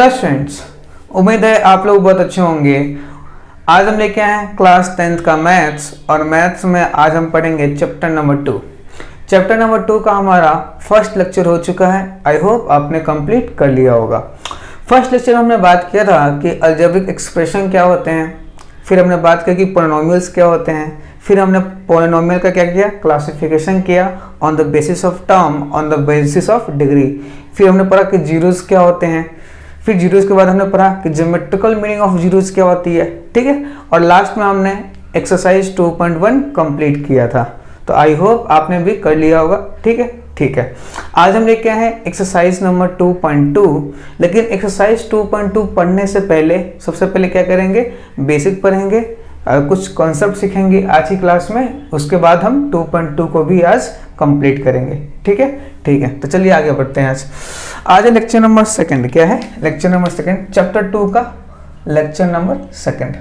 Hello students, उम्मीद है आप लोग बहुत अच्छे होंगे। आज हम लेके आए हैं क्लास 10th का मैथ्स, और मैथ्स में आज हम पढ़ेंगे चैप्टर नंबर 2। चैप्टर नंबर 2 का हमारा फर्स्ट लेक्चर हो चुका है। आई होप आपने कंप्लीट कर लिया होगा। फर्स्ट लेक्चर में हमने बात किया था कि अलजेब्रिक एक्सप्रेशन क्या होते हैं, फिर हमने बात की कि पॉलिनोमियल्स क्या होते हैं, फिर हमने पॉलिनोमियल का क्या किया, क्लासिफिकेशन किया on the basis of term, on the basis of degree. फिर हमने पढ़ा कि जीरोस क्या होते हैं, फिर जीरोस के बाद हमने पढ़ा कि ज्योमेट्रिकल मीनिंग ऑफ जीरोस क्या होती है, ठीक है। और लास्ट में हमने एक्सरसाइज 2.1 कंप्लीट किया था। तो आई होप आपने भी कर लिया होगा, ठीक है। ठीक है, आज हम लेके आए हैं एक्सरसाइज नंबर 2.2। लेकिन एक्सरसाइज 2.2 पढ़ने से पहले सबसे पहले क्या करेंगे, बेसिक पढ़ेंगे, कुछ कॉन्सेप्ट सीखेंगे आज की क्लास में। उसके बाद हम 2.2 को भी आज कंप्लीट करेंगे, ठीक है। ठीक है, तो चलिए आगे बढ़ते हैं। आज है लेक्चर नंबर 2। क्या है लेक्चर नंबर 2, चैप्टर 2 का लेक्चर नंबर 2।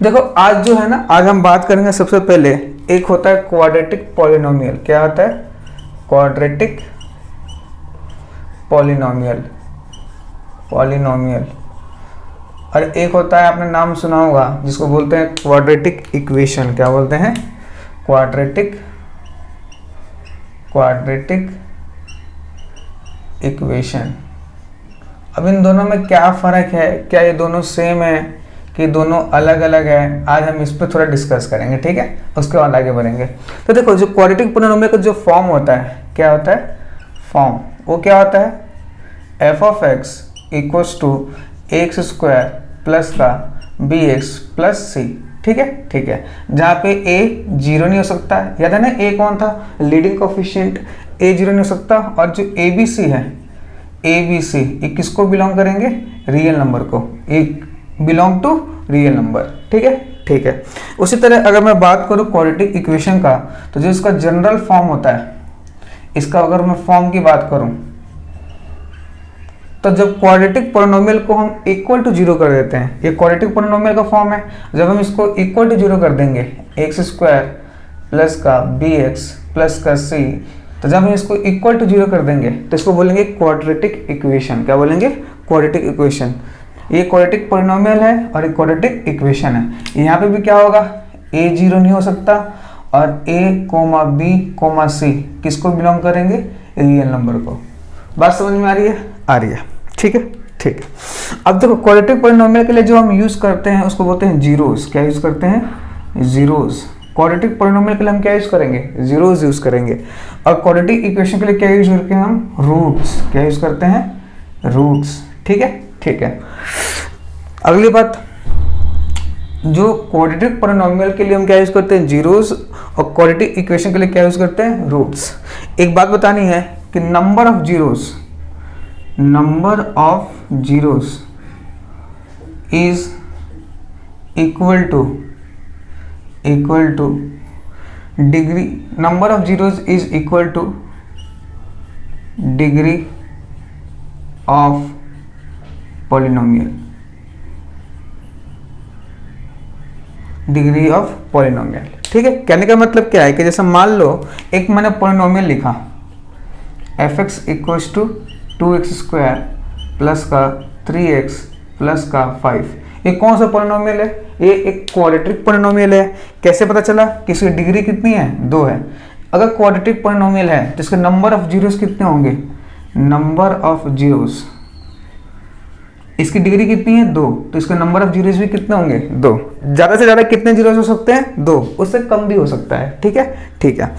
देखो आज जो है ना, आज हम बात करेंगे सबसे पहले, एक होता है क्वाड्रेटिक पॉलिनोमियल। क्या होता है? Quadratic polynomial. और एक होता है, आपने नाम सुना होगा, जिसको बोलते हैं क्वाड्रेटिक इक्वेशन। क्या बोलते हैं? Quadratic equation. अब इन दोनों में क्या फ़र्क है, क्या ये दोनों सेम है कि दोनों अलग अलग है, आज हम इस पर थोड़ा डिस्कस करेंगे, ठीक है। उसके बाद आगे बढ़ेंगे। तो देखो, जो क्वाड्रेटिक पॉलिनोमियल का जो फॉर्म होता है, क्या होता है फॉर्म, वो क्या होता है, f of x equals to x square plus का बी एक्स प्लस सी, ठीक है। ठीक है, जहाँ पे ए जीरो नहीं हो सकता, याद है ना, ए कौन था, लीडिंग कोफिशिएंट, ए जीरो नहीं हो सकता। और जो ए बी सी है, ए बी सी, ये किसको बिलोंग करेंगे, रियल नंबर को, एक बिलोंग टू रियल नंबर, ठीक है। ठीक है, उसी तरह अगर मैं बात करूँ क्वाड्रेटिक इक्वेशन का, तो जो इसका जनरल फॉर्म होता है, इसका अगर मैं फॉर्म की बात करूँ, तो जब क्वाड्रेटिक पॉलिनोमियल को हम इक्वल टू जीरो कर देते हैं, ये क्वाड्रेटिक पॉलिनोमियल का फॉर्म है। जब हम इसको इक्वल टू जीरो कर देंगे, एक्स स्क्वायर प्लस का बी एक्स प्लस का सी, तो जब हम इसको इक्वल टू जीरो कर देंगे तो इसको बोलेंगे क्वाड्रेटिक इक्वेशन। क्या बोलेंगे? Quadratic equation. ये क्वाड्रेटिक पॉलिनोमियल है और एक क्वाड्रेटिक इक्वेशन है। यहाँ पे भी क्या होगा, ए जीरो नहीं हो सकता, और ए कोमा बी कोमा सी किसको बिलोंग करेंगे, रियल नंबर को। बात समझ में आ रही है? आ रही है, ठीक है। ठीक है, अब देखो क्वाड्रेटिक पॉलिनोमियल के लिए जो हम यूज करते हैं उसको बोलते हैं जीरोस। क्या यूज करते हैं? जीरोस। क्वाड्रेटिक पॉलिनोमियल के लिए हम क्या यूज करेंगे, जीरोस यूज करेंगे। और क्वाड्रेटिक इक्वेशन के लिए क्या यूज करते हैं हम, रूट्स। क्या यूज करते हैं? रूट्स, ठीक है। ठीक है, अगली बात, जो क्वाड्रेटिक पॉलिनोमियल के लिए हम क्या यूज करते हैं, जीरोस, और क्वाड्रेटिक इक्वेशन के लिए क्या यूज करते हैं, रूट्स। एक बात बतानी है कि number of zeros is equal to degree, number of zeros is equal to degree of polynomial. Degree of polynomial, ठीक है। कहने का मतलब क्या है कि जैसे मान लो एक मैंने पॉलिनोमियल लिखा, f x equals to 2x square plus का 3x प्लस का 5। ये कौन सा पॉलिनोमियल है? ये एक क्वाड्रेटिक पॉलिनोमियल है। कैसे पता चला कि इसकी डिग्री कितनी है, 2 है। अगर क्वाड्रेटिक पॉलिनोमियल है तो इसके नंबर ऑफ जीरोस कितने होंगे, नंबर ऑफ जीरोस, इसकी डिग्री कितनी है, 2, तो इसका नंबर ऑफ जीरोस भी कितने होंगे, 2। ज़्यादा से ज़्यादा कितने जीरोस हो सकते हैं, 2, उससे कम भी हो सकता है, ठीक है। ठीक है,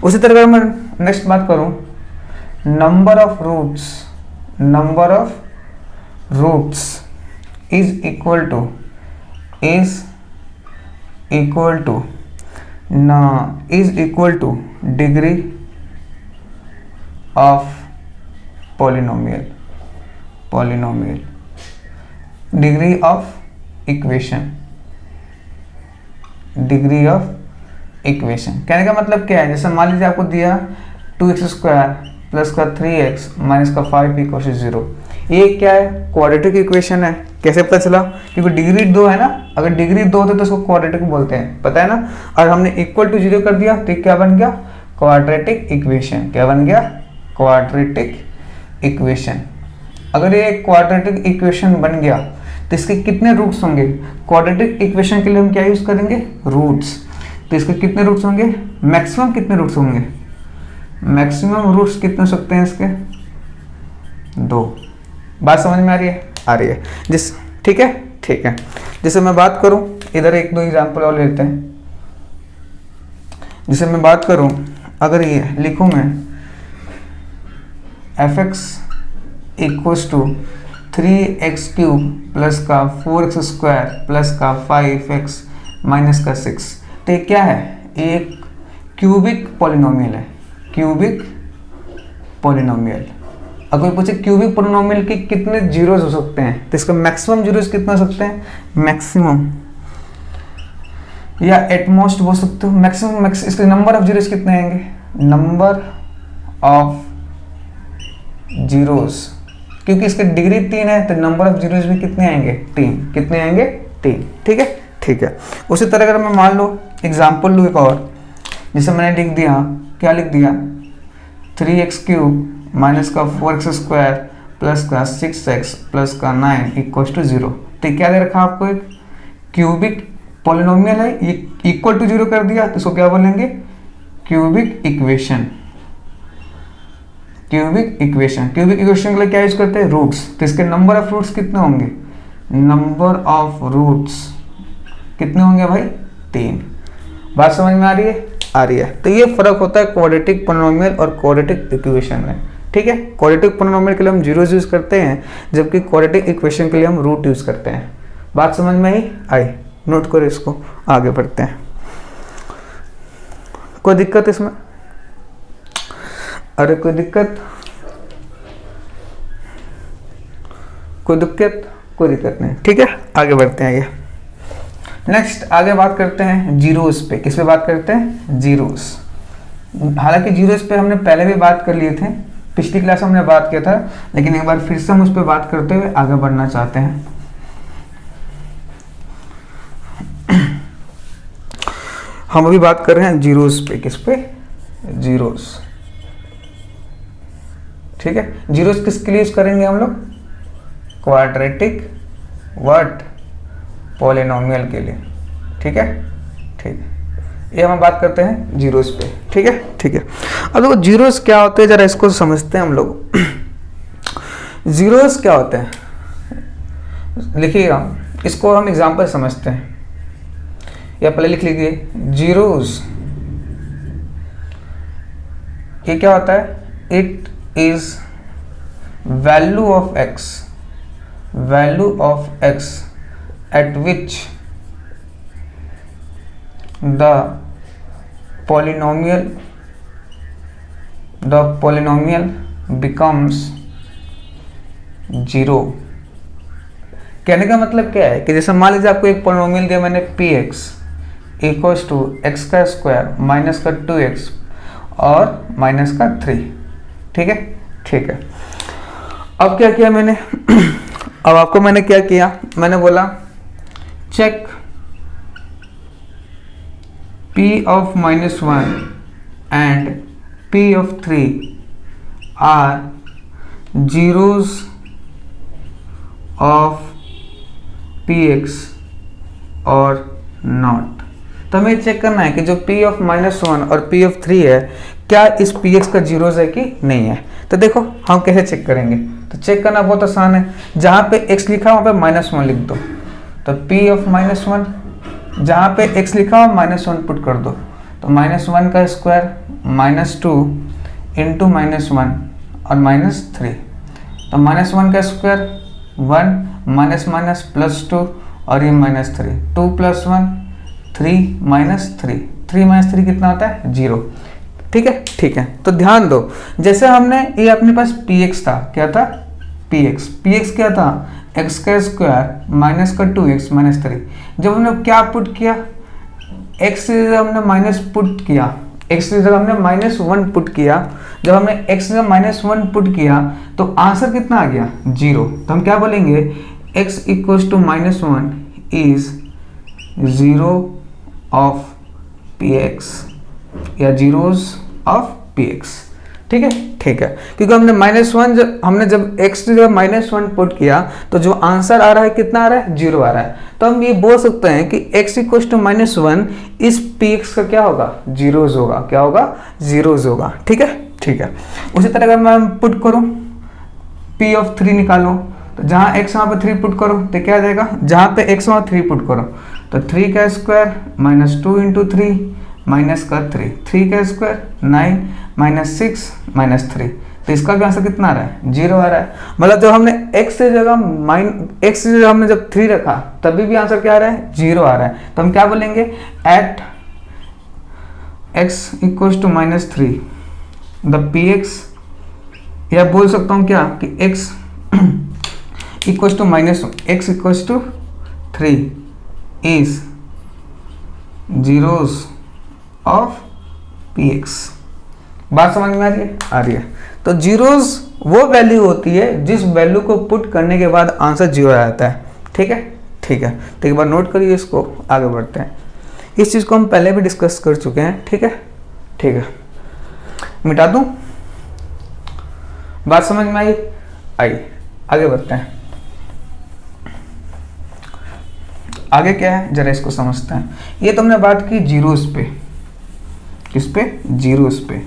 उसी तरह अगर मैं नेक्स्ट बात करूँ, number of roots is equal to degree of polynomial, degree of equation. कहने का मतलब क्या है, जैसे मान लीजिए आपको दिया 2x स्क्वायर प्लस का 3x माइनस का 5 इक्वल टू 0। ये क्या है, क्वाड्रेटिक इक्वेशन है। कैसे पता चला? क्योंकि डिग्री 2 है ना, अगर डिग्री 2 होती तो उसको क्वाड्रेटिक बोलते हैं, पता है ना। और हमने इक्वल टू 0 कर दिया तो क्या बन गया, क्वाड्रेटिक इक्वेशन। क्या बन गया? Quadratic equation. अगर ये क्वाड्रेटिक इक्वेशन बन गया तो इसके कितने रूट्स होंगे? क्वाड्रेटिक इक्वेशन के लिए हम क्या यूज करेंगे? रूट्स। तो इसके कितने रूट्स होंगे? मैक्सिमम कितने रूट्स होंगे? मैक्सिमम रूट्स कितने हो सकते हैं इसके? 2। बात समझ में आ रही है? आ रही है। ठीक है, ठीक है। जैसे मैं बात करूं, इधर एक दो एग्जांपल और लेते हैं। जैसे मैं बात करूं, अगर ये लिखूं मैं fx equals to 3x³ plus का 4x² प्लस का 5x माइनस का 6, तो ये क्या है? एक क्यूबिक पॉलिनोमियल है। Cubic polynomial. अगर पूछे क्यूबिक पॉलिनोमियल के कितने जीरोस हो सकते हैं, तो इसका मैक्सिमम जीरोस कितना हो सकते हैं? मैक्सिमम या एटमोस्ट बोल सकते हो। मैक्सिमम इसके नंबर ऑफ जीरोस कितने आएंगे? नंबर ऑफ जीरोस, क्योंकि इसके डिग्री 3 है तो नंबर ऑफ जीरोस भी कितने आएंगे? 3। कितने आएंगे? 3। ठीक है, ठीक है। उसी तरह अगर मैं मान लो एग्जाम्पल लूँ एक और, जिसे मैंने लिख दिया, क्या लिख दिया? 3x³ माइनस का 4x² प्लस का 6x प्लस का 9 इक्वल टू 0। तो क्या दे रखा आपको? एक क्यूबिक पॉलिनोमियल है, ये इक्वल टू 0 कर दिया तो इसको क्या बोलेंगे? Cubic equation. Cubic equation. Cubic equation के लिए क्या यूज करते हैं? रूट्स। तो इसके नंबर ऑफ रूट्स कितने होंगे? नंबर ऑफ रूट्स कितने होंगे भाई? 3। बात समझ में आ रही है? आ रही है। तो ये फर्क होता है क्वाड्रेटिक पॉलिनोमियल और क्वाड्रेटिक इक्वेशन में। ठीक है, क्वाड्रेटिक पॉलिनोमियल के लिए हम जीरोस यूज करते हैं, जबकि क्वाड्रेटिक इक्वेशन के लिए हम रूट यूज करते हैं। बात समझ में आई? नोट करो इसको, आगे बढ़ते हैं। कोई दिक्कत इसमें? अरे कोई दिक्कत? कोई दिक्कत नहीं। ठीक है, आगे बढ़ते हैं। ये नेक्स्ट आगे बात करते हैं जीरोस पे। किस पे बात करते हैं? जीरोस। हालांकि जीरोस पे हमने पहले भी बात कर लिए थे, पिछली क्लास में हमने बात किया था, लेकिन एक बार फिर से हम उस पर बात करते हुए आगे बढ़ना चाहते हैं। हम अभी बात कर रहे हैं जीरोस पे। किस पे? जीरोस। ठीक है, जीरोस किसके लिए यूज करेंगे हम लोग? क्वाड्रेटिक पॉलिनोमियल के लिए। ठीक है, ठीक है। ये हम बात करते हैं जीरोस पे। ठीक है, ठीक है। अब देखो जीरोस क्या होते हैं, जरा इसको समझते हैं हम लोग। जीरोस क्या होते हैं, लिखिएगा, इसको हम एग्जांपल समझते हैं, या पहले लिख लीजिए जीरोस। ये क्या होता है? It is value of x at which the polynomial becomes 0। कहने का मतलब क्या है कि जैसे मान लीजिए आपको एक पॉलिनोमियल दिया मैंने px इक्वल्स टू एक्स का स्क्वायर माइनस का 2x और माइनस का 3। ठीक है, ठीक है। अब क्या किया मैंने? अब आपको मैंने क्या किया? मैंने बोला check p of -1 and p of 3 are zeros of px or not। तो हमें चेक करना है कि जो p of -1 और p of 3 है, क्या इस px का जीरोस है कि नहीं है। तो देखो हम कैसे चेक करेंगे। तो चेक करना बहुत आसान है, जहाँ पे x लिखा वहाँ पे -1 लिख दो। तो p of -1, जहाँ पे x लिखा हो -1 पुट कर दो। तो -1 का स्क्वायर -2 इंटू -1 और -3। तो -1 का स्क्वायर 1 माइनस माइनस प्लस 2 और ये -3। 2 + 1 3 -3। 3 - 3 कितना होता है? 0। ठीक है, ठीक है। तो ध्यान दो, जैसे हमने ये अपने पास px था, क्या था? px क्या था? x का स्क्वायर माइनस का 2x माइनस 3। जब हमने क्या पुट किया? x से हमने माइनस पुट किया, x से जब हमने -1 पुट किया, जब हमने x से -1 पुट किया तो आंसर कितना आ गया? 0। तो हम क्या बोलेंगे? x equals to -1 is 0 of px या जीरोस ऑफ px। ठीक है, ठीक है, क्योंकि हमने -1 जब x की जगह -1 पुट किया तो जो आंसर आ रहा है कितना आ रहा है, 0 आ रहा है। तो हम ये बोल सकते हैं कि x = -1 इस px का क्या होगा, जीरोज होगा, क्या होगा, जीरोज होगा। ठीक है, ठीक है। उसी तरह अगर मैं पुट करूं p(3) निकालो, तो जहां x वहां पर 3 पुट करो तो क्या आ जाएगा, जहां पे x वहां 3 पुट करो तो 3 का स्क्वायर -2 × 3 माइनस का 3 का स्क्वायर 9 -6 -3, तो इसका भी आंसर कितना आ रहा है, 0 आ रहा है। मतलब जब हमने x की जगह हमने जब 3 रखा तभी भी आंसर क्या आ रहा है, 0 आ रहा है। तो हम क्या बोलेंगे, एट x = -3 द px, या बोल सकता हूँ क्या कि x = 3 is zeros of px। बात समझ में आ रही है, आ रही है। तो जीरोस वो वैल्यू होती है जिस वैल्यू को पुट करने के बाद आंसर 0 आ जाता है। ठीक है, ठीक है। तो एक बार नोट करिए इसको, आगे बढ़ते हैं। इस चीज़ को हम पहले भी डिस्कस कर चुके हैं। ठीक है, ठीक है, मिटा दूं, बात समझ में आई, आगे बढ़ते हैं। आगे क्या है जरा इसको समझते हैं। ये तो हमने बात की जीरोस पे, किस पे, जीरोस पे।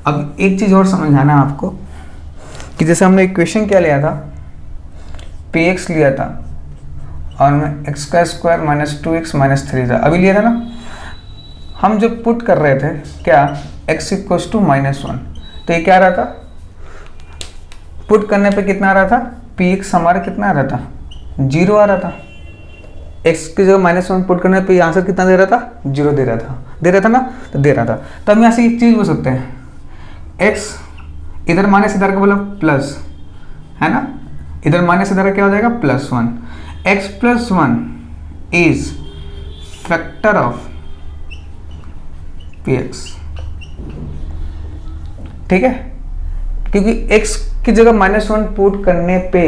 अब एक चीज और समझाना है आपको कि जैसे हमने इक्वेशन क्या लिया था, px लिया था और मैं x का स्क्वायर -2x -3 था, अभी लिया था ना। हम जब पुट कर रहे थे क्या, x = -1, तो ये क्या आ रहा था, पुट करने पे कितना आ रहा था, px हमारा कितना आ रहा था, 0 आ रहा था। x की जगह -1 पुट करने पे आंसर कितना दे रहा था, 0 दे रहा था ना, तो दे रहा था। तो हम यहाँ से एक चीज़ बोल सकते हैं, x इधर माइनस इधर का बोला प्लस है ना, इधर माइनस इधर क्या हो जाएगा, +1। x + 1 is factor of px। ठीक है, क्योंकि x की जगह -1 पुट करने पे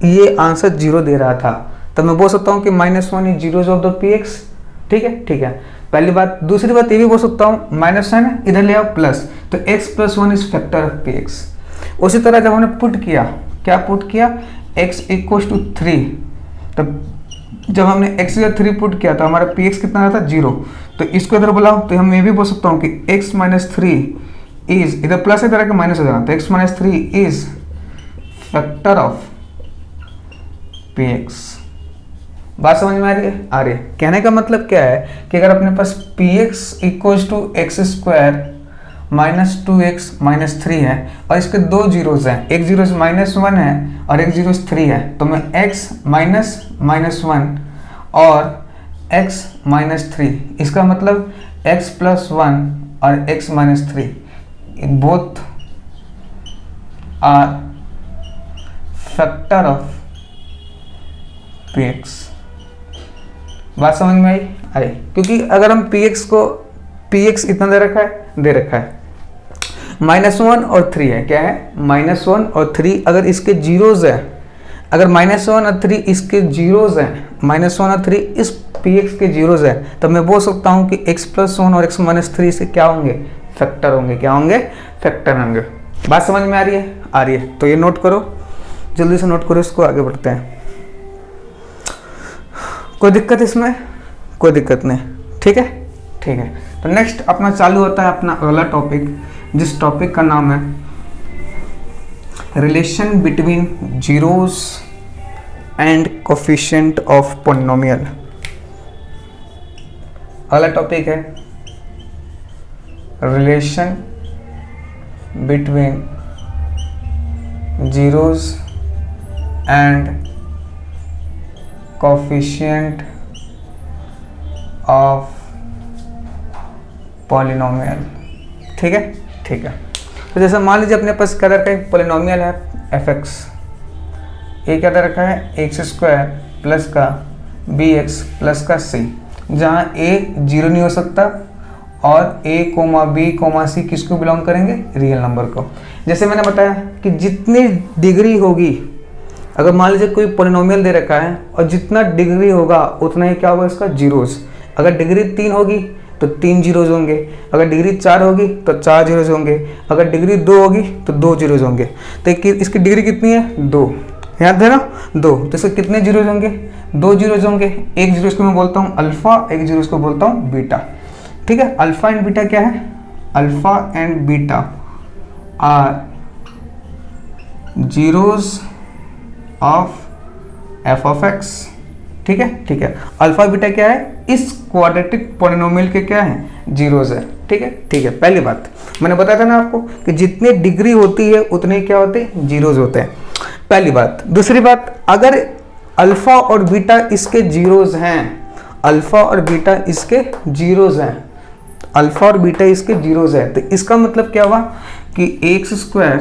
ये आंसर 0 दे रहा था, तो मैं बोल सकता हूँ कि -1 is zeros of the px। ठीक है, ठीक है, पहली बात। दूसरी बात ये भी बोल सकता हूँ, माइनस है ना, इधर ले आओ प्लस, तो x + 1 is factor of px। उसी तरह जब हमने पुट किया, क्या पुट किया, x = 3, तब जब हमने x की 3 पुट किया तो हमारा px कितना आता, 0। तो इसको इधर बुलाओ तो हम ये भी बोल सकता हूँ कि x - 3 इज, इधर प्लस है इधर के माइनस हो जाना, तो x - 3 is factor of px। बात समझ में आ रही है, आ रही है। कहने का मतलब क्या है कि अगर अपने पास px = x² -2x -3 है और इसके दो जीरोस हैं, एक जीरो -1 है और एक जीरो 3 है, तो मैं x -1 और x -3, इसका मतलब x + 1 और x -3 both are factor of px। बात समझ में आई, क्योंकि अगर हम px इतना दे रखा है, -1 और 3 है, क्या है, -1 और 3, अगर इसके जीरोज है, अगर -1 और 3 इसके जीरोज हैं, -1 और 3 इस px के जीरोज है, तो मैं बोल सकता हूँ कि x + 1 और x - 3 से क्या होंगे, फैक्टर होंगे, क्या होंगे, फैक्टर होंगे। बात समझ में आ रही है, आ रही है। तो ये नोट करो, जल्दी से नोट करो इसको, आगे बढ़ते हैं। कोई दिक्कत इसमें, कोई दिक्कत नहीं, ठीक है, ठीक है। तो नेक्स्ट अपना चालू होता है अपना अगला टॉपिक, जिस टॉपिक का नाम है relation between zeros and coefficient of polynomial. अगला टॉपिक है relation between zeros and coefficient of polynomial. ठीक है, ठीक है। तो जैसे मान लीजिए अपने पास क्या रखा है, पॉलिनोमियल है fx, ये क्या दे रखा है, x² प्लस का bx प्लस का c, जहाँ a 0 नहीं हो सकता और a, b, c किसको बिलोंग करेंगे, रियल नंबर को। जैसे मैंने बताया कि जितनी डिग्री होगी, अगर मान लीजिए कोई पॉलिनोमियल दे रखा है और जितना डिग्री होगा उतना ही क्या होगा इसका, जीरोस। अगर डिग्री 3 होगी तो 3 जीरोज होंगे, अगर डिग्री 4 होगी तो 4 जीरोज होंगे, अगर डिग्री 2 होगी तो 2 जीरोज होंगे। तो इसकी डिग्री कितनी है 2, याद है ना 2, तो इसके कितने जीरोज होंगे 2 जीरोज होंगे। एक जीरो को मैं बोलता हूँ अल्फा, एक जीरो को बोलता हूँ बीटा, ठीक है। अल्फा एंड बीटा क्या है, alpha and beta are zeros of f of x, ठीक है, ठीक है। अल्फा बीटा क्या है, इस क्वाड्रेटिक पॉलिनोमियल के क्या है जीरोज है, ठीक है, ठीक है। पहली बात मैंने बताया था ना आपको कि जितने डिग्री होती है उतने क्या होते हैं जीरोज होते हैं, पहली बात। दूसरी बात, अगर अल्फा और बीटा इसके जीरोज हैं, अल्फा और बीटा इसके जीरोज हैं, अल्फा और बीटा इसके जीरोज है, तो इसका मतलब क्या हुआ कि एक्स स्क्वायर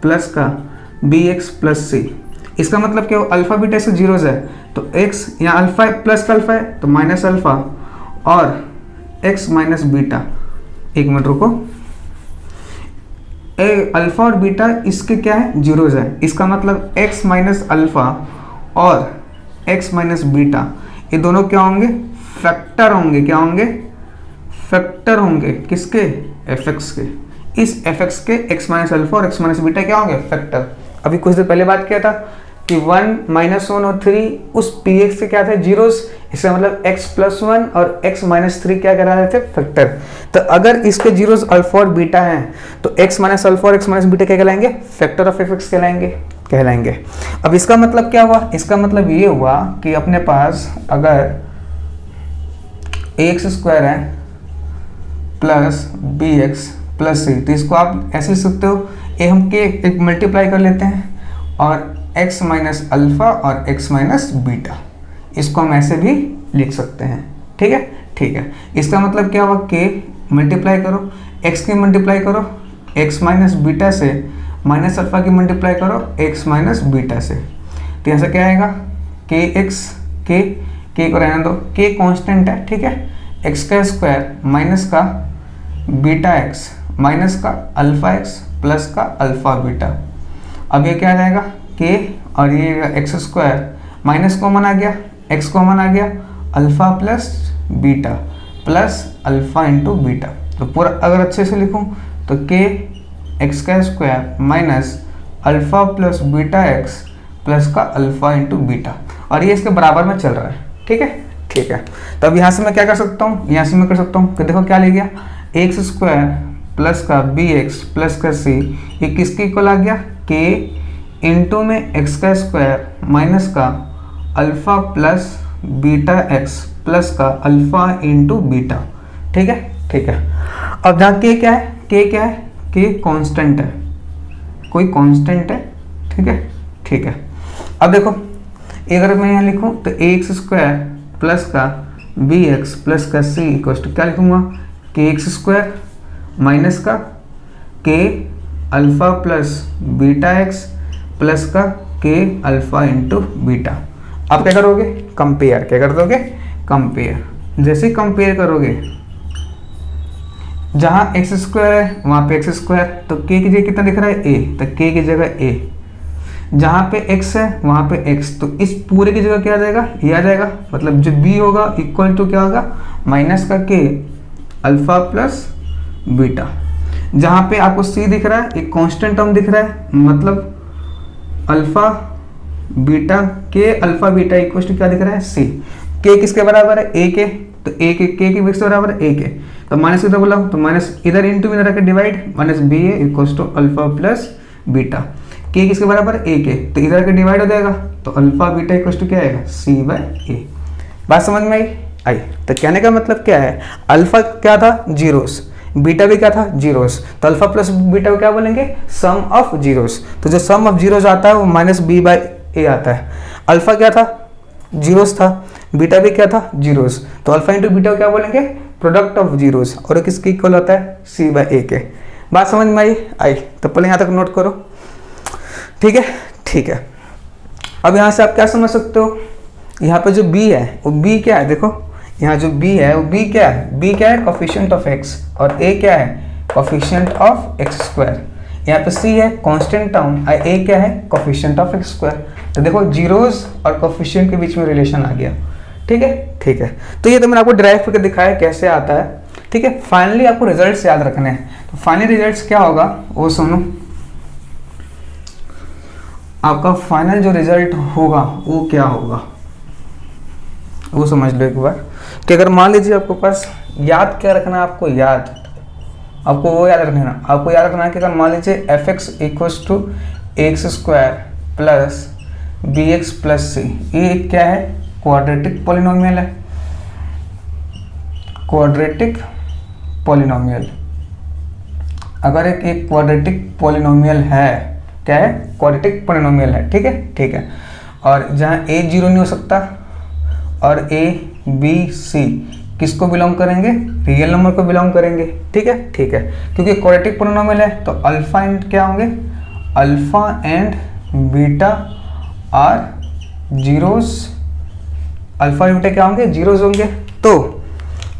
प्लस का बी एक्स प्लस सी, इसका मतलब क्या हो, अल्फा बीटा इसके जीरोज है तो x यहाँ अल्फा है प्लस का अल्फा है तो माइनस अल्फा और x माइनस बीटा। एक मिनट रुको, अल्फा और बीटा इसके क्या है जीरोज है, इसका मतलब x माइनस अल्फा और x माइनस बीटा ये दोनों क्या होंगे फैक्टर होंगे, क्या होंगे फैक्टर होंगे, किसके fx के, इस fx के x माइनस अल्फा और x माइनस बीटा क्या होंगे फैक्टर। अभी कुछ देर पहले बात किया था कि 1 -1 और 3 उस px के क्या थे जीरोस, इसका मतलब x + 1 और x - 3 क्या करा रहे थे फैक्टर। तो अगर इसके जीरोस अल्फा और बीटा हैं तो x - अल्फा और x - बीटा क्या कहलाएंगे फैक्टर ऑफ fx कहलाएंगे। अब इसका मतलब क्या हुआ, इसका मतलब ये हुआ कि अपने पास अगर ax स्क्वायर है प्लस bx प्लस c, तो इसको आप ऐसे लिख सकते हो, ये हम के एक मल्टीप्लाई कर लेते हैं और x माइनस अल्फा और x माइनस बीटा, इसको हम ऐसे भी लिख सकते हैं, ठीक है, ठीक है। इसका मतलब क्या हुआ k मल्टीप्लाई करो x की मल्टीप्लाई करो x माइनस बीटा से, माइनस अल्फा की मल्टीप्लाई करो x माइनस बीटा से, तो यहाँ से क्या आएगा kx, k को रहने दो, k कांस्टेंट है, ठीक है, x का स्क्वायर माइनस का बीटा x माइनस का अल्फा x प्लस का अल्फा बीटा। अब ये क्या आ जाएगा k और ये एक्स स्क्वायर माइनस कॉमन आ गया, x कॉमन आ गया, alpha plus beta plus alpha into beta. तो पूरा अगर अच्छे से लिखूं तो k एक्स का square minus alpha plus beta x plus का अल्फा इंटू बीटा, और ये इसके बराबर में चल रहा है, ठीक है, ठीक है। तो अब यहाँ से मैं क्या कर सकता हूँ, यहाँ से मैं कर सकता हूँ कि देखो क्या ले गया एक्स स्क्वायर प्लस का बी एक्स प्लस का सी, ये किसके इक्वल आ गया k इंटू में एक्स का स्क्वायर माइनस का alpha plus beta x plus का अल्फा इंटू बीटा, ठीक है, ठीक है। अब जहाँ k क्या है, k क्या है, k कांस्टेंट है, कोई कांस्टेंट है, ठीक है, ठीक है। अब देखो अगर मैं यहाँ लिखूँ तो एक्स स्क्वायर प्लस का बी एक्स प्लस का सी इक्वल टू क्या लिखूँगा के एक्स स्क्वायर माइनस का के alpha plus beta x plus का के अल्फा इंटू बीटा। आप क्या करोगे कंपेयर, क्या कर दोगे कंपेयर। जैसे कंपेयर करोगे जहाँ एक्स स्क्वायर है वहाँ पे एक्स स्क्वायर, तो के की जगह कितना दिख रहा है ए, तो के की जगह ए, जहाँ पे x है वहाँ पे x, तो इस पूरे की जगह क्या आ जाएगा ये आ जाएगा, मतलब जो b होगा इक्वल टू क्या होगा माइनस का k अल्फा प्लस बीटा। जहाँ पे आपको c दिख रहा है एक कांस्टेंट टर्म दिख रहा है, मतलब अल्फा बीटा के अल्फा बीटा इक्वल टू क्या दिख रहा है c। k किसके बराबर है a के, तो a के k की किसके बराबर है a के, तो माइनस कितना बोला तो माइनस इधर इंटू इधर रखकर divide, minus b a equal to alpha plus beta. k किसके बराबर है a के, तो इधर के डिवाइड हो जाएगा, तो अल्फा बीटा इक्वल टू क्या आएगा c बाय ए। बात समझ में आई। तो कहने का मतलब क्या है, अल्फा क्या था जीरोस, बीटा भी क्या था जीरोस, तो अल्फा प्लस बीटा को क्या बोलेंगे सम ऑफ जीरोस। तो जो सम ऑफ जीरोस आता है वो माइनस बी बाई ए आता है। अल्फा क्या था जीरोस था, बीटा भी क्या था जीरोस, तो अल्फा इंटू बीटा को क्या बोलेंगे प्रोडक्ट ऑफ जीरोस, और ये किसके इक्वल होता है सी बाई ए के। बात समझ में आई। तो पहले यहाँ तक नोट करो, ठीक है, ठीक है। अब यहाँ से आप क्या समझ सकते हो, यहाँ पे जो b है वो b क्या है, देखो यहाँ जो b है वो b क्या है, b क्या है कोफिशिएंट ऑफ x, और a क्या है कोफिशिएंट ऑफ x स्क्वायर। यहाँ पे c है कांस्टेंट टर्म, और a क्या है कोफिशिएंट ऑफ x स्क्वायर। तो देखो जीरोस और कोफिशिएंट के बीच में रिलेशन आ गया, ठीक है, ठीक है। तो ये तो मैंने आपको ड्राइव करके दिखाया कैसे आता है। ठीक है। फाइनली आपको रिजल्ट्स याद रखने हैं, तो फाइनली रिजल्ट्स क्या होगा वो सुनो। आपका फाइनल जो रिजल्ट होगा वो क्या होगा वो समझ लो एक बार। कि अगर मान लीजिए आपको पास याद क्या रखना है, आपको वो याद रखना है। आपको याद रखना है कि अगर मान लीजिए F x equals to x square plus B x plus C, ये क्या है, क्वाड्रेटिक पॉलिनोमियल है। क्वाड्रेटिक पॉलिनोमियल, अगर एक क्वाड्रेटिक पॉलिनोमियल है, क्या है, क्वाड्रेटिक पॉलिनोमियल है, ठीक है, ठीक है। और जहाँ ए जीरो नहीं हो सकता और ए बी सी किसको बिलोंग करेंगे, रियल नंबर को बिलोंग करेंगे, ठीक है, ठीक है। क्योंकि क्वाड्रेटिक पॉलिनोमियल है तो अल्फा एंड क्या होंगे, alpha and beta are zeros, alpha and beta क्या होंगे, जीरोस होंगे। तो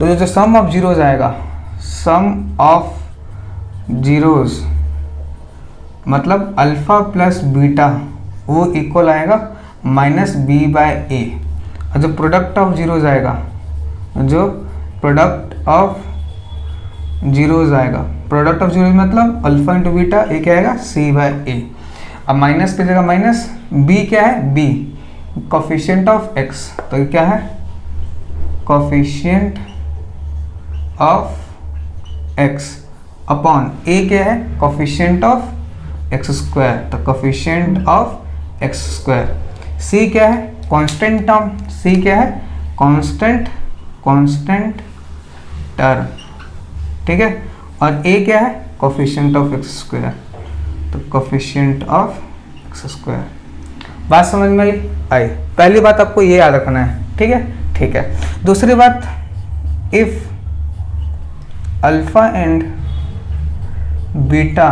जो सम ऑफ जीरोस आएगा, सम ऑफ जीरोस मतलब अल्फा प्लस बीटा वो इक्वल आएगा माइनस बी बाय ए। और जो प्रोडक्ट ऑफ जीरोस आएगा, जो प्रोडक्ट ऑफ जीरोस आएगा, प्रोडक्ट ऑफ जीरोस मतलब अल्फा इंटू बीटा, ए क्या आएगा, सी बाय ए। अब माइनस की जगह माइनस, बी क्या है, बी कोफिशिएंट ऑफ एक्स, तो ये क्या है, कोफिशिएंट ऑफ एक्स अपॉन ए क्या है, कोफिशिएंट ऑफ एक्स स्क्वायर, तो कोफिशिएंट ऑफ एक्स स्क्वायर। सी क्या है, कांस्टेंट टर्म, सी क्या है, कांस्टेंट टर्म, ठीक है। और ए क्या है, कोफिशिएंट ऑफ एक्स स्क्वायर, तो कोफिशिएंट ऑफ एक्स स्क्वायर। बात समझ में आई। पहली बात आपको ये याद रखना है, ठीक है, ठीक है। दूसरी बात, if alpha and beta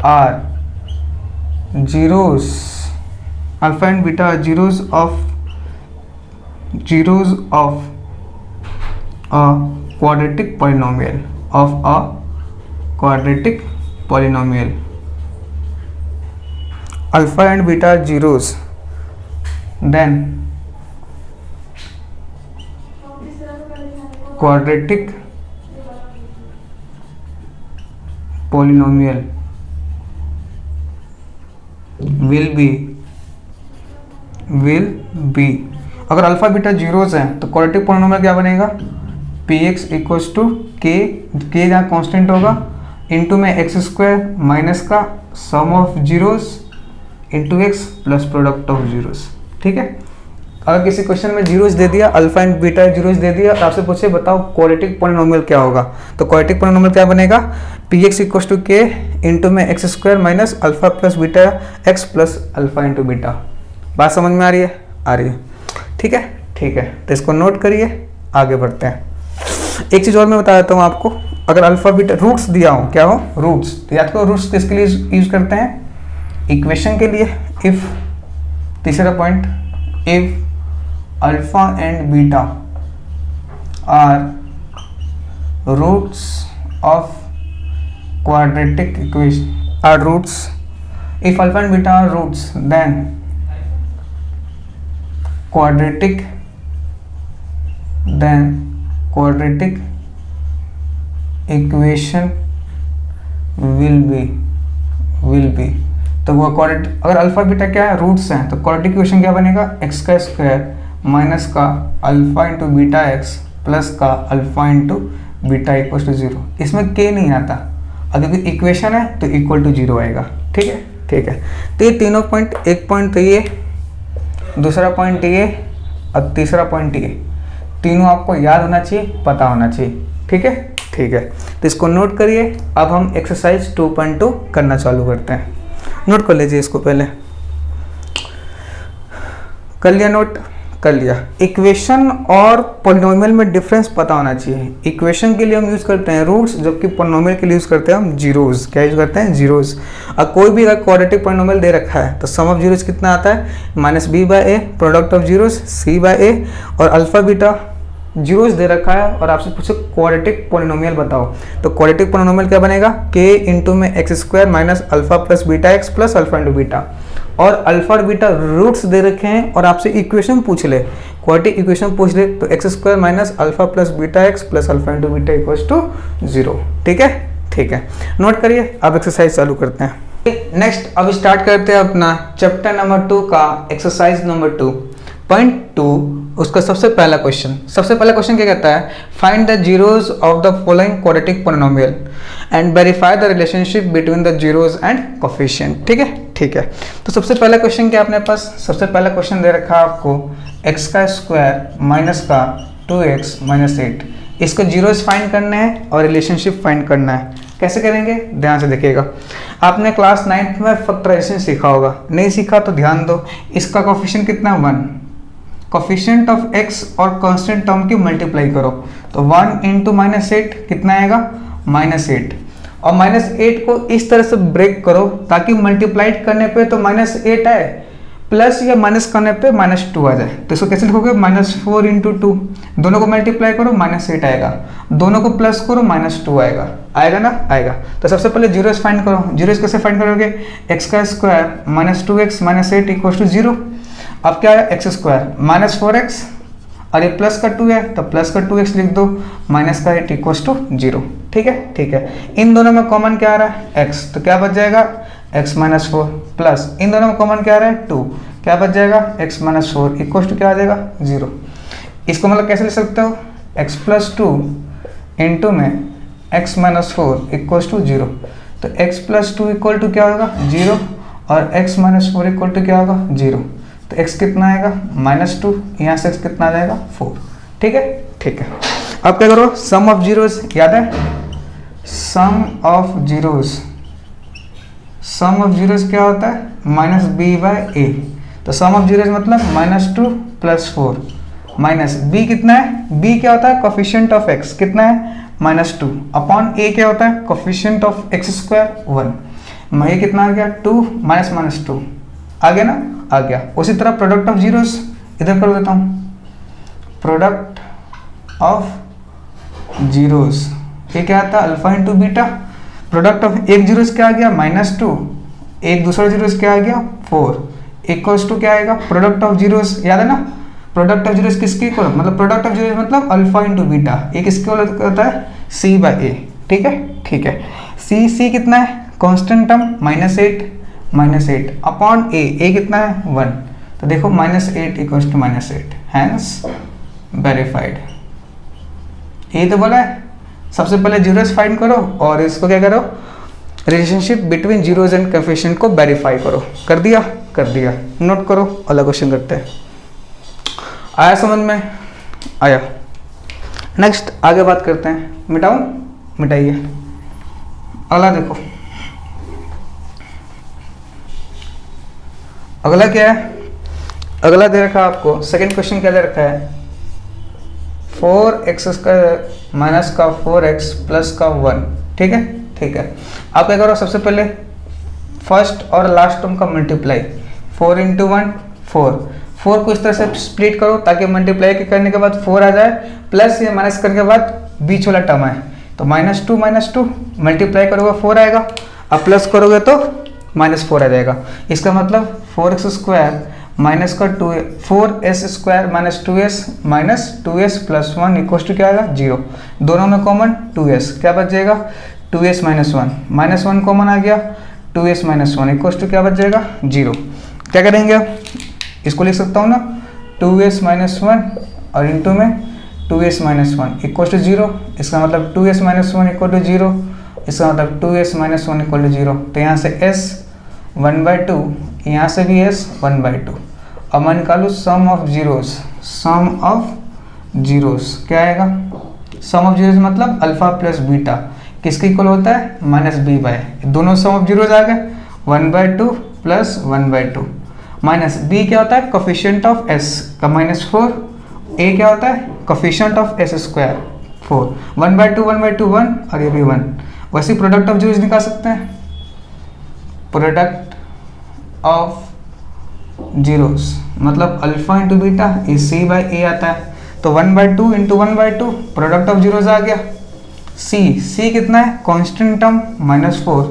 are zeros, alpha and beta are zeros of a quadratic polynomial, of a quadratic polynomial, alpha and beta are zeros, then quadratic polynomial will be अगर अल्फा बीटा जीरोस हैं तो quadratic polynomial क्या बनेगा, P x equals to के जहाँ constant होगा into में x square minus का sum of zeros into X plus product of zeros, ठीक है। अगर किसी क्वेश्चन में जीरोस दे दिया, अल्फा एंड बीटा जीरोस दे दिया और आपसे पूछे बताओ क्वाड्रेटिक पॉलिनोमियल क्या होगा, तो क्वाड्रेटिक पॉलिनोमियल क्या बनेगा, पी एक्स इक्वल्स टू के इंटू में x square minus alpha plus beta x plus alpha into beta. बात समझ में आ रही है, आ रही है, ठीक है, ठीक है। तो इसको नोट करिए, आगे बढ़ते हैं। एक चीज़ और मैं बता देता हूँ आपको, अगर अल्फा बीटा रूट्स दिया हो, क्या हो, रूट्स, तो याद करो रूट्स किसके लिए यूज करते हैं, इक्वेशन के लिए। इफ, तीसरा point, if alpha and beta are roots of quadratic equation, are roots, if alpha and beta are roots then quadratic equation will be तो वो क्वाड्रेटिक, अगर अल्फा बीटा क्या है, रूट्स हैं, तो क्वाड्रेटिक इक्वेशन क्या बनेगा, एक्स का स्क्वायर माइनस का alpha into beta x plus का alpha into beta equal to zero. इसमें के नहीं आता, अगर इक्वेशन है तो इक्वल टू जीरो आएगा, ठीक है, ठीक है। तो ये तीनों पॉइंट, एक पॉइंट तो ये, दूसरा पॉइंट ये और तीसरा पॉइंट ये, तीनों आपको याद होना चाहिए, पता होना चाहिए, ठीक है, ठीक है। तो इसको नोट करिए। अब हम एक्सरसाइज 2.2 करना चालू करते हैं। नोट कर लीजिए इसको, पहले कर लिया, नोट कर लिया। इक्वेशन और पॉलिनोमियल में डिफरेंस पता होना चाहिए। इक्वेशन के लिए हम यूज़ करते हैं रूट्स, जबकि पॉलिनोमियल के लिए यूज़ करते हैं हम जीरोस। क्या यूज़ करते हैं, जीरोस। और कोई भी अगर क्वाड्रेटिक पॉलिनोमियल दे रखा है तो सम ऑफ जीरोस कितना आता है, minus B by A, product of zeros C by A. और अल्फा बीटा जीरोस दे रखा है और आपसे पूछो क्वाड्रेटिक पॉलिनोमियल बताओ, तो क्वाड्रेटिक पॉलिनोमियल क्या बनेगा, के इंटू में x square minus alpha plus beta x plus alpha into beta. और अल्फा और बीटा रूट्स दे रखे हैं और आपसे इक्वेशन पूछ ले क्वाड्रेटिक इक्वेशन पूछ ले तो x square minus alpha plus beta x plus alpha into beta equals to 0। ठीक है, ठीक है, नोट करिए। अब एक्सरसाइज चालू करते हैं। नेक्स्ट अब स्टार्ट करते हैं अपना चैप्टर नंबर 2 का एक्सरसाइज नंबर 2.2। उसका सबसे पहला क्वेश्चन क्या कहता है, find the zeros of the following quadratic polynomial and verify the relationship between the zeros and coefficient. ठीक है, ठीक है। तो सबसे पहला क्वेश्चन क्या अपने पास, सबसे पहला क्वेश्चन दे रखा है आपको एक्स का स्क्वायर माइनस का 2x माइनस 8। इसको जीरोज फाइंड करने हैं और रिलेशनशिप फाइंड करना है। कैसे करेंगे, ध्यान से देखिएगा। आपने क्लास 9th में फैक्टराइजेशन सीखा होगा, नहीं सीखा तो ध्यान दो। इसका कोफिशिएंट कितना है 1, कोफिशिएंट ऑफ x और कांस्टेंट टर्म की मल्टीप्लाई करो तो 1 इंटू माइनस 8 कितना आएगा -8। और -8 को इस तरह से ब्रेक करो ताकि मल्टीप्लाइड करने पे तो -8 आए, प्लस या माइनस करने पे -2 आ जाए। तो इसको कैसे लिखोगे, -4 इंटू 2, दोनों को मल्टीप्लाई करो -8 आएगा, दोनों को प्लस करो -2 आएगा, आएगा ना, आएगा। तो सबसे पहले जीरोस फाइंड करो। जीरोस कैसे फाइंड करोगे, एक्स का square minus 2x minus 8 equal to 0। अब क्या है, एक्स स्क्वायर माइनस 4x और ये प्लस का 2 है तो प्लस का 2x लिख दो, माइनस का 8 इक्वल टू 0। ठीक है, ठीक है। इन दोनों में कॉमन क्या आ रहा है, x, तो क्या बच जाएगा x माइनस 4 प्लस इन दोनों में कॉमन क्या आ रहा है 2, क्या बच जाएगा x माइनस 4 इक्वल टू क्या आ जाएगा 0। इसको मतलब कैसे लिख सकते हो, x प्लस 2 इंटू में x माइनस 4 इक्वल टू 0। तो x प्लस 2 इक्वल टू क्या होगा 0 और x माइनस 4 इक्वल टू क्या होगा 0। तो x कितना आएगा -2, यहाँ से x कितना आ जाएगा 4। ठीक है, ठीक है। अब क्या करो, सम ऑफ जीरोस, याद है sum of zeros, sum of zeros क्या होता है -b/a। तो सम ऑफ जीरोस मतलब -2 प्लस 4 माइनस b कितना है, b क्या होता है कोफिशिएंट ऑफ x कितना है -2 अपॉन a क्या होता है कोफिशिएंट ऑफ x स्क्वायर 1। ये कितना आ गया 2 माइनस -2 आ गया ना, आ गया। उसी तरह प्रोडक्ट ऑफ जीरोस इधर कर देता हूँ, प्रोडक्ट ऑफ जीरोस ये क्या आता है alpha into beta. Product of एक जीरोस क्या आ गया -2, एक दूसरा जीरोस क्या आ गया 4 इक्वल्स टू क्या आएगा प्रोडक्ट ऑफ जीरोस, याद है ना। प्रोडक्ट ऑफ जीरोस किसके इक्वल, मतलब प्रोडक्ट ऑफ जीरोस मतलब अल्फा इंटू बीटा, ये किसके इक्वल होता है c/a। ठीक है, ठीक है। c कितना है कांस्टेंट टर्म -8 अपॉन a कितना है 1। तो देखो -8 इक्वल्स टू -8, हैंस वेरीफाइड। ये तो बोला है सबसे पहले जीरोस फाइंड करो और इसको क्या करो, relationship between zeros and coefficient को वेरीफाई करो। कर दिया, कर दिया। नोट करो, अगला क्वेश्चन करते हैं। आया समझ में, आया। नेक्स्ट आगे बात करते हैं, मिटाऊं, मिटाइए। अगला देखो, अगला क्या है, अगला दे रखा है आपको, सेकंड क्वेश्चन क्या दे रखा है 4x स्क्वायर माइनस का 4x प्लस का 1। ठीक है, ठीक है। आप क्या करो, सबसे पहले फर्स्ट और लास्ट टर्म का मल्टीप्लाई, 4 इंटू 1 4 को इस तरह से स्प्लिट करो ताकि मल्टीप्लाई करने के बाद 4 आ जाए, प्लस या माइनस करने के बाद बीच वाला टर्म आए। तो -2 मल्टीप्लाई करोगे 4 आएगा, अब प्लस करोगे तो -4 आ जाएगा। इसका मतलब 4x स्क्वायर माइनस का 4s square minus 2s plus 1 equal to क्या आएगा 0। दोनों में कॉमन 2s, क्या बच जाएगा 2s माइनस 1 कॉमन आ गया, 2s माइनस 1 इक्वल टू क्या बच जाएगा 0। क्या करेंगे, इसको लिख सकता हूँ ना 2s माइनस 1 और इंटू में 2s माइनस 1 इक्वल टू 0। इसका मतलब 2s माइनस 1 इक्वल टू 0, इसका मतलब 2s माइनस 1 इक्वल टू 0। तो यहाँ से s 1/2, यहाँ से भी s 1/2। अब मैं निकालू sum of zeros, sum of zeros क्या आएगा, सम ऑफ जीरोस मतलब अल्फा प्लस बीटा किसके इक्वल होता है -b/, दोनों सम ऑफ जीरोस आ गए 1/2 प्लस 1/2 माइनस b क्या होता है कोफिशिएंट ऑफ s का -4, a क्या होता है कोफिशिएंट ऑफ s स्क्वायर 4, 1/2 1 और ये भी 1। वैसे प्रोडक्ट ऑफ जीरोस निकाल सकते हैं, प्रोडक्ट ऑफ जीरोस मतलब अल्फा इंटू बीटा c/a आता है। तो 1/2 इंटू 1/2 प्रोडक्ट ऑफ जीरोस आ गया। c कितना है कांस्टेंट टर्म -4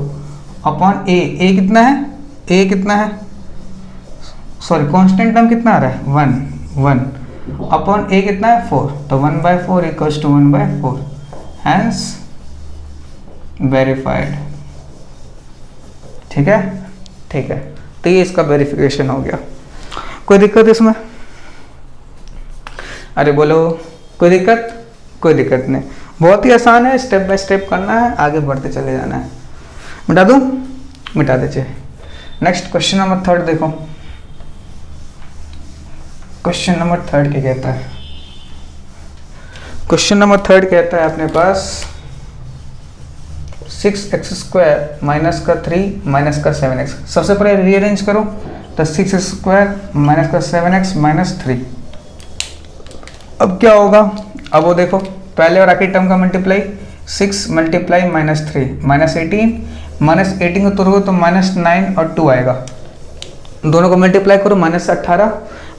अपॉन a कितना है, a कितना है सॉरी कांस्टेंट टर्म कितना आ रहा है 1 अपॉन ए कितना है 4, तो 1/4 इक्वल्स टू 1/4, हैंस वेरीफाइड। ठीक है, ठीक है, तो ये इसका वेरिफिकेशन हो गया। कोई दिक्कत इसमें? अरे बोलो, कोई दिक्कत? कोई दिक्कत नहीं, बहुत ही आसान है, स्टेप बाय स्टेप करना है, आगे बढ़ते चले जाना है। मिटा दूं? मिटा दीजिए। नेक्स्ट क्वेश्चन नंबर 3 देखो। क्वेश्चन नंबर 3 क्या कहता है? क्वेश्चन नंबर 3 कहता है अपने पास 6x² माइनस का 3 माइनस का 7x। सबसे पहले रीअरेंज करो, तो 6x² माइनस का 7x माइनस 3। अब क्या होगा? अब वो देखो, पहले और आखिरी टर्म का multiply, 6 multiply minus 3 minus 18, minus 18 को तोड़ोगे तो माइनस 9 और 2 आएगा। दोनों को मल्टीप्लाई करो, माइनस 18,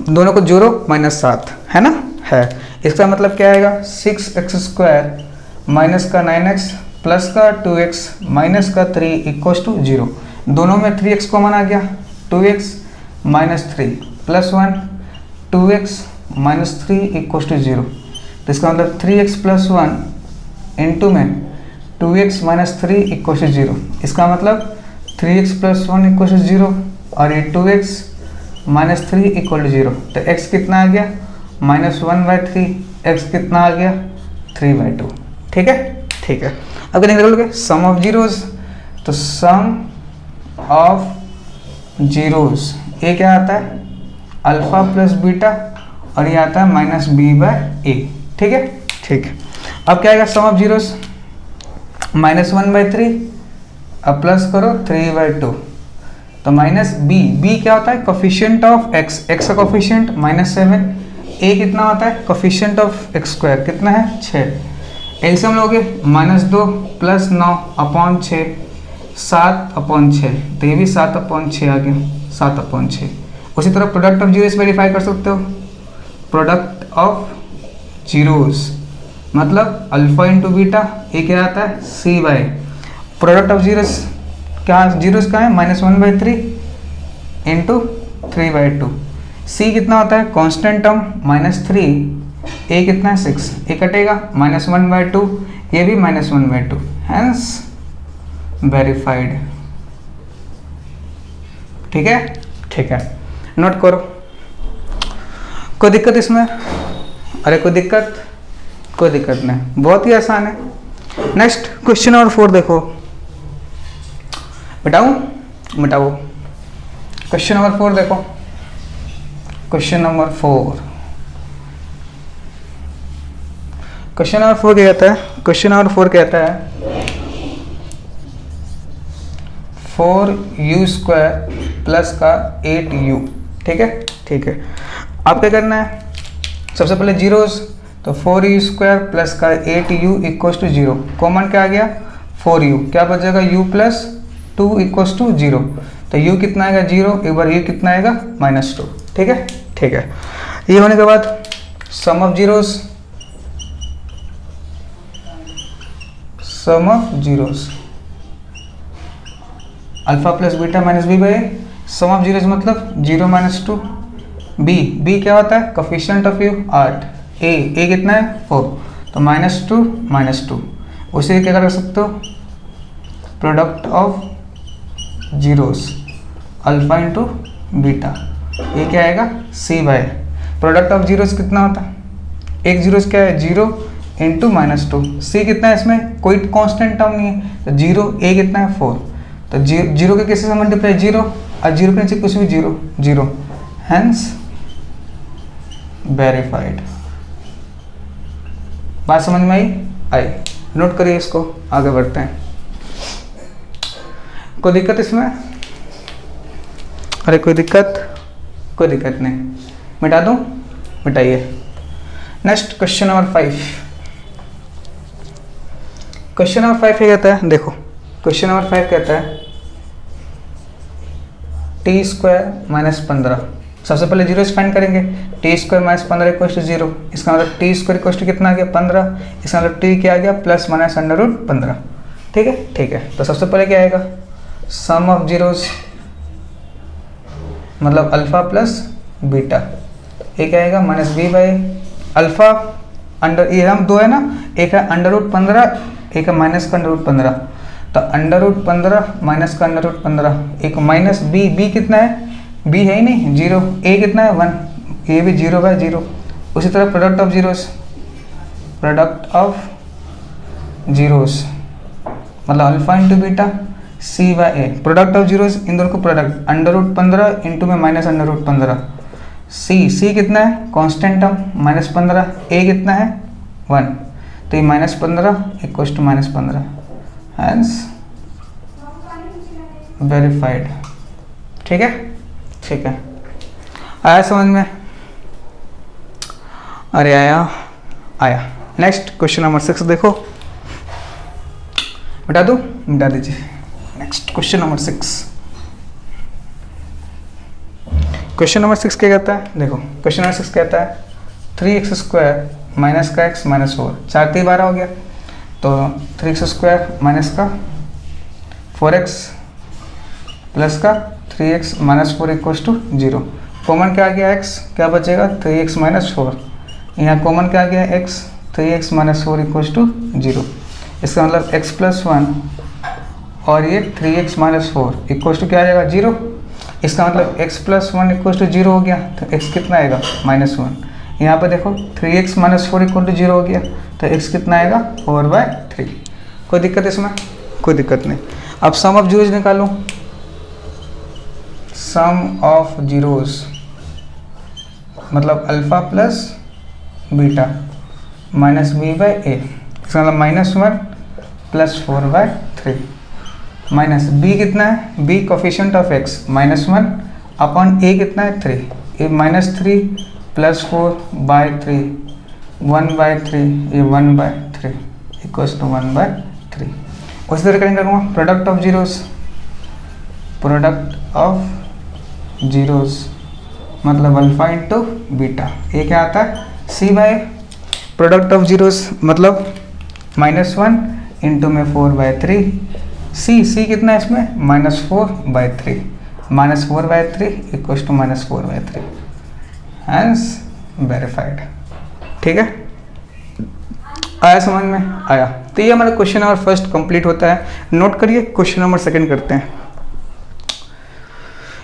दोनों को जोड़ो, माइनस 7, है ना? है। इसका मतलब क्या आएगा? 6x² माइनस का 9x प्लस का 2x माइनस का 3 इक्वल्स टू 0। दोनों में 3x कॉमन आ गया, 2x minus 3 plus 1, 2x minus 3 equals to 0। तो इसका मतलब 3x प्लस 1 इंटू में 2x माइनस 3 इक्वल्स टू 0। इसका मतलब 3x प्लस 1 इक्वल्स टू 0 और ये 2x माइनस 3 इक्वल टू 0। तो x कितना आ गया? -1/3। x कितना आ गया? 3/2। ठीक है, ठीक है। अब क्या निकालोगे? सम ऑफ जीरोस, तो सम ऑफ जीरोस ये क्या आता है? अल्फा प्लस बीटा, और ये आता है -b/a। ठीक है, ठीक है। अब क्या आएगा? सम ऑफ जीरोस -1/3, अब प्लस करो 3/2, तो माइनस b क्या होता है? कोफिशिएंट ऑफ x का कोफिशिएंट -7, a कितना होता है? कोफिशिएंट ऑफ x² कितना है? 6। एलसीएम लोगे, -2 प्लस 9 अपॉन 6, 7/6, तो ये भी 7/6 आ गया, 7/6। उसी तरह प्रोडक्ट ऑफ जीरोस वेरीफाई कर सकते हो। प्रोडक्ट ऑफ जीरोस मतलब अल्फा इंटू बीटा, ये क्या आता है? c/। प्रोडक्ट ऑफ जीरोस क्या? जीरोस का है -1/3 इंटू 3/2। c कितना होता है? कांस्टेंट टर्म -3, a कितना है? 6, ये कटेगा, -1/2, ये भी -1/2, हैंस वेरीफाइड। ठीक है, ठीक है, नोट करो। कोई दिक्कत इसमें? अरे कोई दिक्कत? कोई दिक्कत नहीं, बहुत ही आसान है। नेक्स्ट क्वेश्चन नंबर 4 देखो। मिटाऊं? मिटाओ। क्वेश्चन नंबर 4 देखो। क्वेश्चन नंबर 4, क्वेश्चन नंबर 4 क्या कहता है? क्वेश्चन नंबर 4 कहता है 4u² प्लस का 8u। ठीक है, ठीक है। आप क्या करना है? सबसे पहले जीरोस, तो 4u² प्लस का 8u इक्वल्स टू 0। कॉमन क्या आ गया? 4u, क्या बचेगा? u plus 2 equals to 0। तो u कितना आएगा? 0। एक बार u कितना आएगा? -2। ठीक है, ठीक है। ये होने के बाद sum of zeros, sum of zeros alpha plus beta minus b/a। Sum of zeros मतलब 0 - 2। b क्या होता है? कोफिशिएंट ऑफ u 8, a कितना है? 4, तो -2 - 2। उसे क्या कर सकते हो? Product of zeros alpha into beta, ये क्या आएगा? c/। प्रोडक्ट ऑफ जीरोस कितना होता है? एक जीरोस क्या है? 0 इंटू -2। c कितना है? इसमें कोई कांस्टेंट टर्म नहीं है, तो 0, a कितना है? 4, तो 0 के किसी से मल्टीप्लाई 0, और 0 के नीचे कुछ भी 0, हैंस वेरीफाइड। बात समझ में आई? नोट करिए इसको, आगे बढ़ते हैं। कोई दिक्कत इसमें? अरे कोई दिक्कत? कोई दिक्कत नहीं, मिटा दूं? मिटाइए। Next question number 5। Question number 5 क्या कहता है? देखो, क्वेश्चन नंबर 5 कहता है t² - 15। सबसे पहले जीरो फाइंड करेंगे। t² - 15 equal to 0। इसका मतलब t² इक्वल टू कितना आ गया? 15। इसका मतलब t क्या आ गया? +-√15। ठीक है, ठीक है। तो सबसे पहले क्या आएगा? सम ऑफ जीरोस मतलब अल्फा प्लस बीटा, एक आएगा minus B by alpha under, ये हम दो है ना, एक है अंडर रूट 15, एक है माइनस का अंडर रूट 15, तो अंडर रूट 15 माइनस का अंडर रूट 15, एक माइनस बी, बी कितना है, बी है ही नहीं, जीरो, ए कितना है 1, ये भी जीरो बाय जीरो। उसी तरह product of zeros, product of zeros मतलब alpha into beta C by A, product of zeros इन दोनों को प्रोडक्ट, अंडर रूट 15 इंटू में माइनस अंडर रूट 15, सी कितना है कांस्टेंट टर्म माइनस 15, ए कितना है 1, तो ये minus 15 equals to minus 15, hence verified. ठीक है, ठीक है, आया समझ में? अरे आया, आया। नेक्स्ट क्वेश्चन नंबर 6 देखो, मिटा दूँ, मिटा दीजिए। Next question number 6, question number 6 क्या कहता है? देखो क्वेश्चन नंबर 6 कहता है 3x² माइनस का x माइनस 4, 4 3 12 हो गया, तो 3x² माइनस का 4x प्लस का 3x minus 4 equals to 0। Common क्या आ गया x, क्या बचेगा 3x माइनस 4, यहाँ कॉमन क्या आ गया x, 3x minus 4 equals to 0। इसका मतलब x प्लस 1 और ये 3x माइनस 4 इक्वल्स टू क्या आ जाएगा 0। इसका मतलब x प्लस 1 इक्वल्स टू 0 हो गया, तो x कितना आएगा माइनस 1। यहाँ पे देखो 3x माइनस 4 इक्वल टू 0 हो गया, तो x कितना आएगा 4/3। कोई दिक्कत इसमें? कोई दिक्कत नहीं। अब सम ऑफ जीरोज निकालो, सम ऑफ जीरोज मतलब alpha plus beta minus B by A, इसका मतलब माइनस 1 प्लस 4/3, माइनस बी कितना है, B coefficient of X minus 1 upon A कितना है 3, ए माइनस 3 प्लस 4/3, 1/3, ये 1/3 इक्वल्स टू 1/3। उसी तरह करेंगे product of zeros, product of zeros मतलब अल्फा इंटू बीटा, ये क्या आता है सी बाय, प्रोडक्ट ऑफ जीरोस मतलब माइनस 1 इंटू में 4/3, सी कितना है इसमें -4/3, -4/3 इक्वल्स टू -4/3, हैंस वेरीफाइड। ठीक है, आया समझ में? आया। तो ये हमारा क्वेश्चन नंबर फर्स्ट कंप्लीट होता है। नोट करिए, क्वेश्चन नंबर सेकंड करते हैं।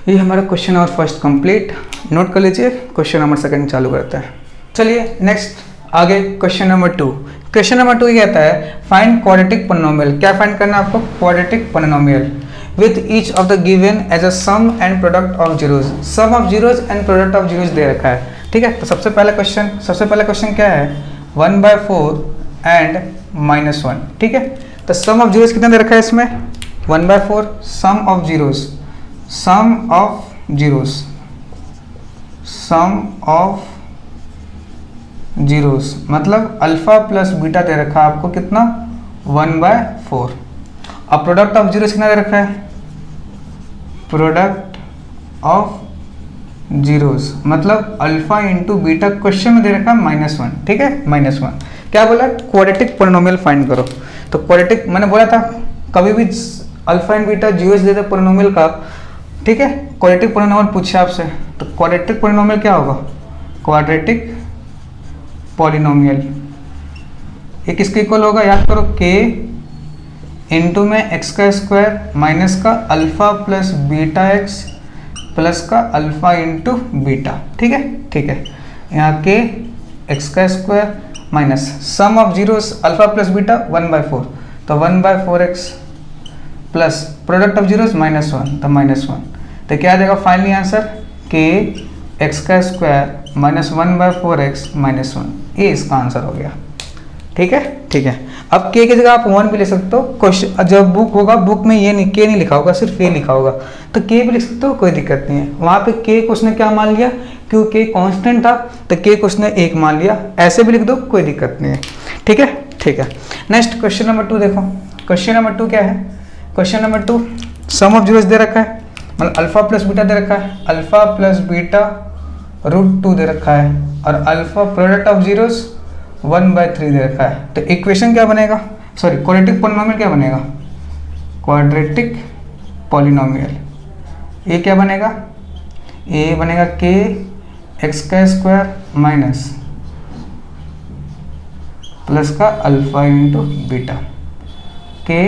ये हमारा question number first complete, note कर लीजिए, क्वेश्चन नंबर सेकंड चालू करते हैं। चलिए नेक्स्ट आगे क्वेश्चन नंबर 2। क्वेश्चन नंबर 2 ये कहता है फाइंड क्वाड्रेटिक पोलिनोमियल। क्या फाइंड करना है आपको? Quadratic polynomial with each of the given as a sum and product of zeros. Sum of zeros and product of zeros दे रखा है। ठीक है, तो सबसे पहला क्वेश्चन क्या है 1/4 एंड -1। ठीक है, तो सम ऑफ जीरोज कितना दे रखा है इसमें 1/4, sum of zeros, sum of zeros, sum of zeros मतलब अल्फा प्लस बीटा दे रखा है आपको कितना 1/4। अब प्रोडक्ट ऑफ जीरोस कितना दे रखा है, प्रोडक्ट ऑफ जीरोस मतलब अल्फा इंटू बीटा, क्वेश्चन में दे रखा है -1। ठीक है, -1। क्या बोला? क्वाड्रेटिक पोलिनोमियल फाइंड करो। तो क्वाड्रेटिक मैंने बोला था कभी भी alpha and beta zeros they they polynomial का, ठीक है, क्वाड्रेटिक पोलिनोमियल पूछे आपसे, तो क्वाड्रेटिक पोलिनोमियल क्या होगा? क्वाड्रेटिक पॉलिनोमियल ये किसके इक्वल होगा? याद करो k इंटू में एक्स का स्क्वायर माइनस का alpha plus beta x plus का अल्फा इंटू बीटा। ठीक है, ठीक है, यहाँ k एक्स का square minus sum of zeros alpha plus beta 1/4, तो 1/4x plus product of zeros -1, तो -1। तो क्या देगा फाइनली आंसर k एक्स का स्क्वायर माइनस 1/4x -1, ये इसका आंसर हो गया। ठीक है, ठीक है। अब k की जगह आप 1 भी ले सकते हो। क्वेश्चन जब बुक होगा, बुक में ये नहीं k नहीं लिखा होगा, सिर्फ a लिखा होगा, तो k भी लिख सकते हो, कोई दिक्कत नहीं है। वहाँ पे k को उसने क्या मान लिया, क्योंकि कांस्टेंट था तो k को उसने 1 मान लिया, ऐसे भी लिख दो, कोई दिक्कत नहीं है। ठीक है, ठीक है। नेक्स्ट क्वेश्चन नंबर 2 देखो। क्वेश्चन नंबर 2 क्या है? Question number 2 sum of zeros दे रखा है, मतलब अल्फा प्लस बीटा दे रखा है, अल्फा प्लस बीटा √2 दे रखा है, और अल्फा प्रोडक्ट ऑफ जीरोस 1/3 दे रखा है। तो इक्वेशन क्या बनेगा, सॉरी क्वाड्रेटिक पोलिनोमियल क्या बनेगा? क्वाड्रेटिक पॉलिनोमियल ये क्या बनेगा? ये बनेगा k एक्स का स्क्वायर माइनस प्लस का अल्फा इंटू बीटा के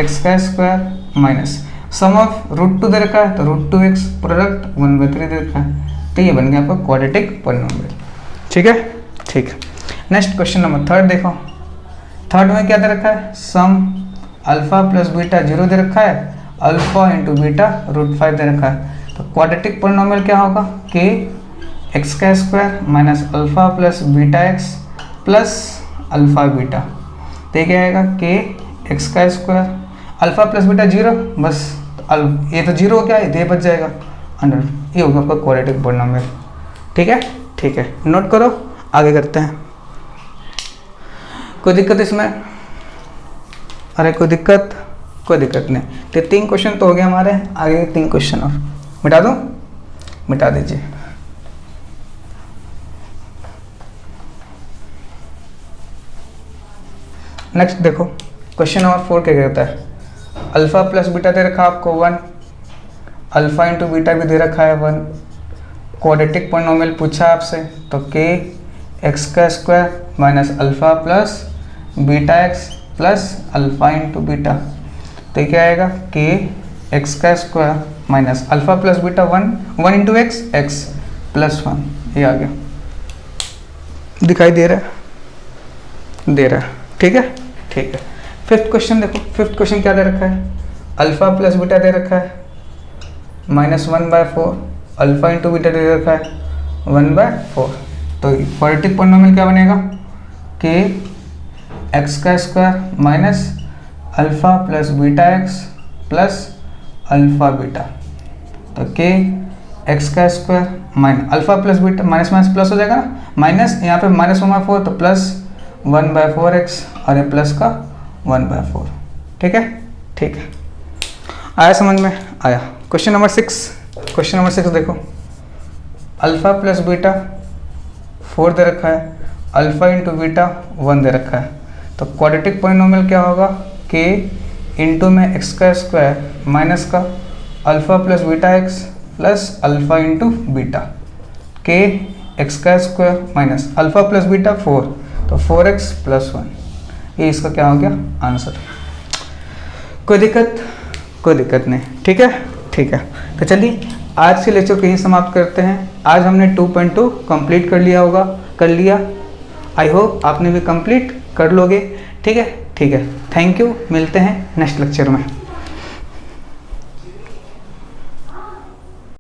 एक्स का square minus sum of root two दे रखा है तो रूट टू एक्स प्रोडक्ट 1/3 दे रखा है, तो ये बन गया आपका क्वाड्रेटिक पॉलिनोमियल। ठीक है, ठीक है। नेक्स्ट क्वेश्चन नंबर थर्ड देखो। थर्ड में क्या दे रखा है, सम अल्फा प्लस बीटा 0 दे रखा है, अल्फा इंटू बीटा √5 दे रखा है, तो क्वाड्रेटिक पॉलिनोमियल क्या होगा, के एक्स का square minus alpha plus beta x plus alpha beta, तो ये क्या आएगा, के एक्स का स्क्वायर अल्फा प्लस बीटा 0, बस ये तो 0 हो गया, ये बच जाएगा अंडर, ये होगा आपका क्वाड्रेटिक पॉलिनोमियल। ठीक है, ठीक है, नोट करो, आगे करते हैं। कोई दिक्कत इसमें? अरे कोई दिक्कत नहीं। तो 3 क्वेश्चन तो हो गए हमारे, आगे 3 क्वेश्चन और मिटा दूं, मिटा दीजिए। नेक्स्ट देखो क्वेश्चन नंबर 4 क्या कहता है, अल्फा प्लस बीटा दे रखा है आपको 1, अल्फा इंटू बीटा भी दे रखा है 1, क्वाड्रेटिक पॉलिनोमियल पूछा है आपसे, तो के एक्स का square minus alpha plus beta x plus alpha into beta, तो क्या आएगा, के एक्स का square minus alpha plus beta 1 into x, x plus 1, ये आ गया, दिखाई दे रहा है, ठीक है, ठीक है। फिफ्थ क्वेश्चन देखो, फिफ्थ क्वेश्चन क्या दे रखा है, अल्फा प्लस बीटा दे रखा है -1/4, अल्फा इंटू बीटा दे रखा है 1/4, तो क्वाड्रेटिक पॉलिनोमियल क्या बनेगा, के एक्स का square minus alpha plus beta x plus alpha beta, तो के एक्स का square minus alpha plus beta, minus minus plus हो जाएगा ना, माइनस यहाँ पे -1/4 तो प्लस 1/4x और ये प्लस का 1/4। ठीक है, ठीक है, आया समझ में? आया। क्वेश्चन नंबर 6 देखो, अल्फा प्लस बीटा 4 दे रखा है, अल्फा इंटू बीटा 1 दे रखा है, तो क्वाड्रेटिक पॉलिनोमियल क्या होगा, के इंटू में एक्स का स्क्वायर माइनस का alpha plus beta x plus alpha into beta, के एक्स का square minus alpha plus beta 4, तो 4x प्लस 1, ये इसका क्या हो गया आंसर। कोई दिक्कत नहीं। ठीक है, ठीक है, तो चलिए आज के लेक्चर को यहीं समाप्त करते हैं। आज हमने 2.2 कंप्लीट कर लिया। आई होप आपने भी कंप्लीट कर लोगे। ठीक है, ठीक है, थैंक यू, मिलते हैं नेक्स्ट लेक्चर में।